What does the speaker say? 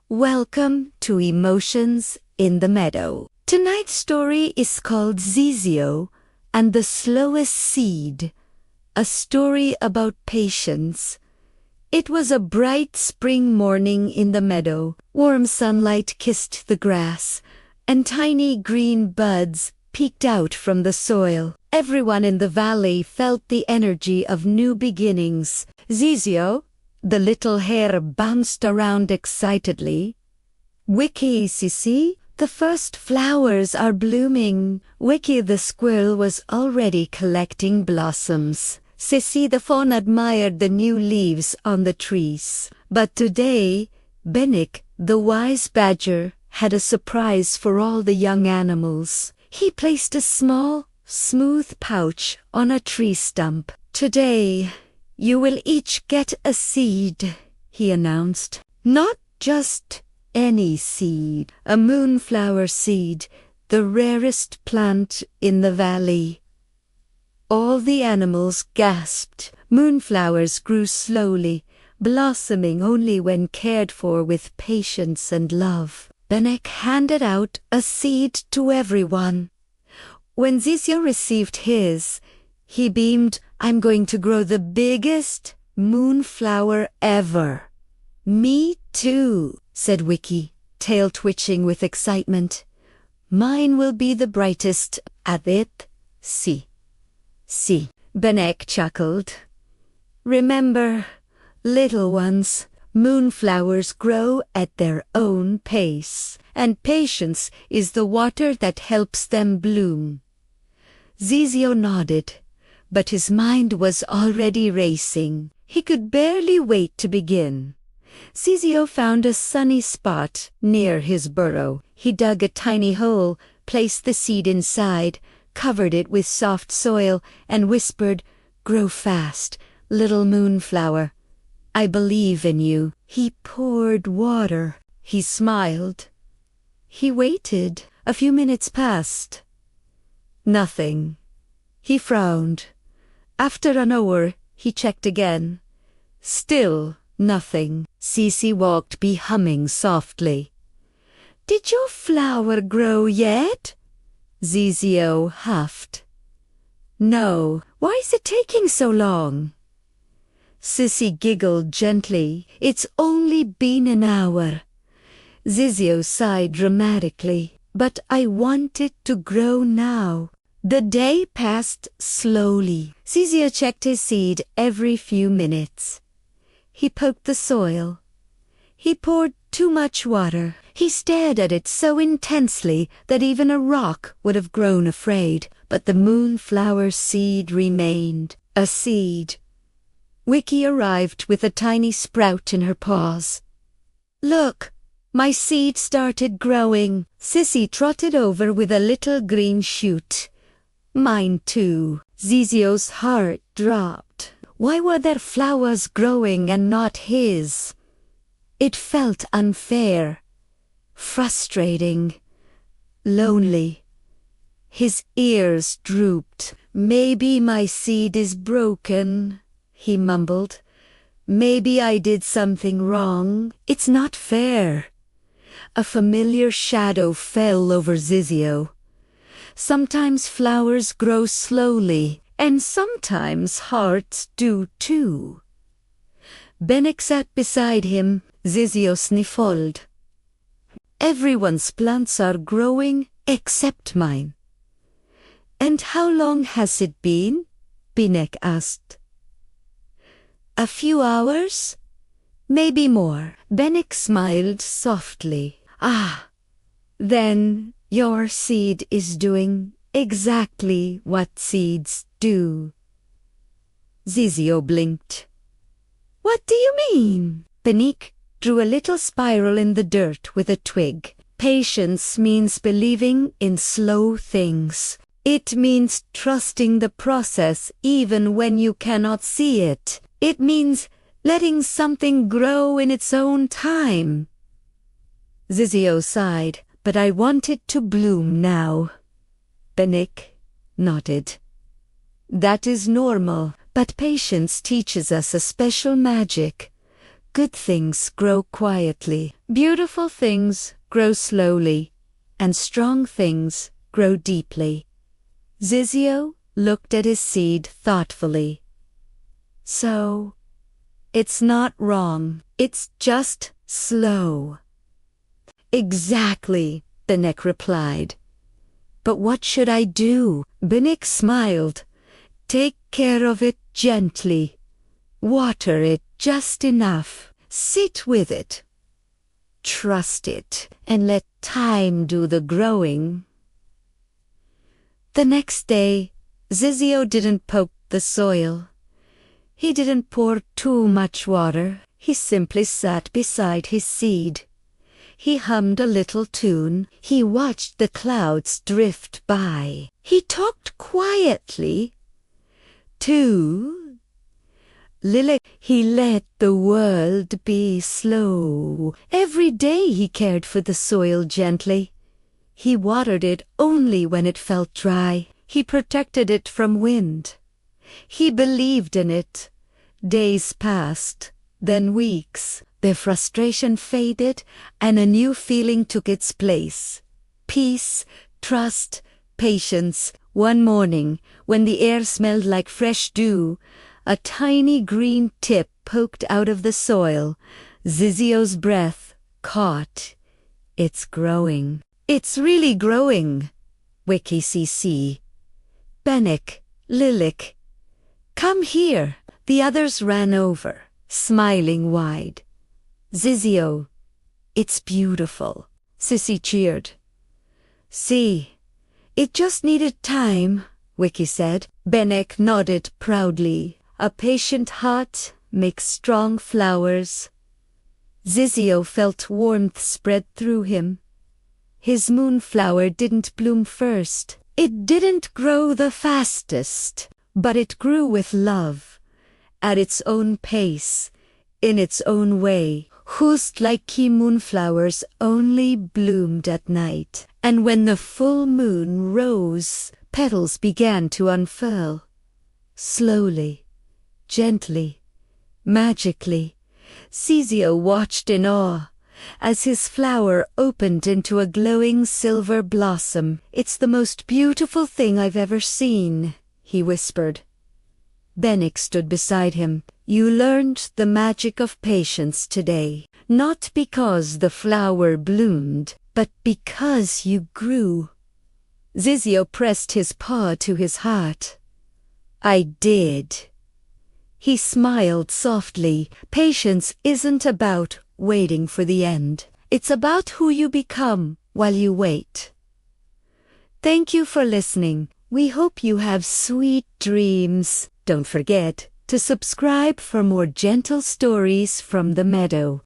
Welcome to Emotions in the Meadow. Tonight's story is called Zyzio and the Slowest Seed, a story about patience. It was a bright spring morning in the meadow. Warm sunlight kissed the grass, and tiny green buds peeked out from the soil. Everyone in the valley felt the energy of new beginnings. Zyzio, the little hare, bounced around excitedly. Wiki, Sissy, the first flowers are blooming. Wiki the squirrel was already collecting blossoms. Sissy the fawn admired the new leaves on the trees. But today, Benek, the wise badger, had a surprise for all the young animals. He placed a small, smooth pouch on a tree stump. "Today, you will each get a seed," he announced. "Not just any seed, a moonflower seed, the rarest plant in the valley." All the animals gasped. Moonflowers grew slowly, blossoming only when cared for with patience and love. Benek handed out a seed to everyone. When Zyzio received his, he beamed. "I'm going to grow the biggest moonflower ever." "Me too," said Wiki, tail twitching with excitement. "Mine will be the brightest at it. See. Benek chuckled. "Remember, little ones, moonflowers grow at their own pace, and patience is the water that helps them bloom." Zyzio nodded, but his mind was already racing. He could barely wait to begin. Zyzio found a sunny spot near his burrow. He dug a tiny hole, placed the seed inside, covered it with soft soil, and whispered, "Grow fast, little moonflower. I believe in you." He poured water. He smiled. He waited. A few minutes passed. Nothing. He frowned. After an hour, he checked again. Still nothing. Sissy walked by, humming softly. "Did your flower grow yet?" Zyzio huffed. "No. Why is it taking so long?" Sissy giggled gently. "It's only been an hour." Zyzio sighed dramatically. "But I want it to grow now." The day passed slowly. Zyzio checked his seed every few minutes. He poked the soil. He poured too much water. He stared at it so intensely that even a rock would have grown afraid. But the moonflower seed remained a seed. Wiki arrived with a tiny sprout in her paws. "Look, my seed started growing." Sissy trotted over with a little green shoot. "Mine too." Zyzio's heart dropped. Why were there flowers growing and not his? It felt unfair, frustrating, lonely. His ears drooped. "Maybe my seed is broken," he mumbled. "Maybe I did something wrong. It's not fair." A familiar shadow fell over Zyzio. Sometimes flowers grow slowly, and sometimes hearts do too. Benek sat beside him. Zyzio sniffled. "Everyone's plants are growing except mine." "And how long has it been?" Benek asked. "A few hours? Maybe more." Benek smiled softly. "Ah, then your seed is doing exactly what seeds do." Zyzio blinked. "What do you mean?" Benek drew a little spiral in the dirt with a twig. "Patience means believing in slow things. It means trusting the process even when you cannot see it. It means letting something grow in its own time." Zyzio sighed. "But I want it to bloom now." Benek nodded. "That is normal, but patience teaches us a special magic. Good things grow quietly. Beautiful things grow slowly. And strong things grow deeply. Zyzio looked at his seed thoughtfully. So, it's not wrong. It's just slow. Exactly, Benek replied. But what should I do? Benek smiled. Take care of it gently. Water it just enough. Sit with it. Trust it and let time do the growing. The next day, Zyzio didn't poke the soil. He didn't pour too much water. He simply sat beside his seed. He hummed a little tune. He watched the clouds drift by. He talked quietly to Lily. He let the world be slow. Every day he cared for the soil gently. He watered it only when it felt dry. He protected it from wind. He believed in it. Days passed, then weeks. Their frustration faded, and a new feeling took its place. Peace, trust, patience. One morning, when the air smelled like fresh dew, a tiny green tip poked out of the soil. Zyzio's breath caught. It's growing. It's really growing. Wiki CC. Benek, Lilik. Come here. The others ran over, smiling wide. Zyzio, it's beautiful. Sissy cheered. See, it just needed time, Wiki said. Benek nodded proudly. A patient heart makes strong flowers. Zyzio felt warmth spread through him. His moonflower didn't bloom first. It didn't grow the fastest, but it grew with love, at its own pace, in its own way. Just like moonflowers only bloomed at night, and when the full moon rose, petals began to unfurl. Slowly, gently, magically, Zyzio watched in awe as his flower opened into a glowing silver blossom. It's the most beautiful thing I've ever seen, he whispered. Benek stood beside him. You learned the magic of patience today, not because the flower bloomed, but because you grew. Zyzio pressed his paw to his heart. I did. He smiled softly. Patience isn't about waiting for the end. It's about who you become while you wait. Thank you for listening. We hope you have sweet dreams. Don't forget to subscribe for more gentle stories from the meadow.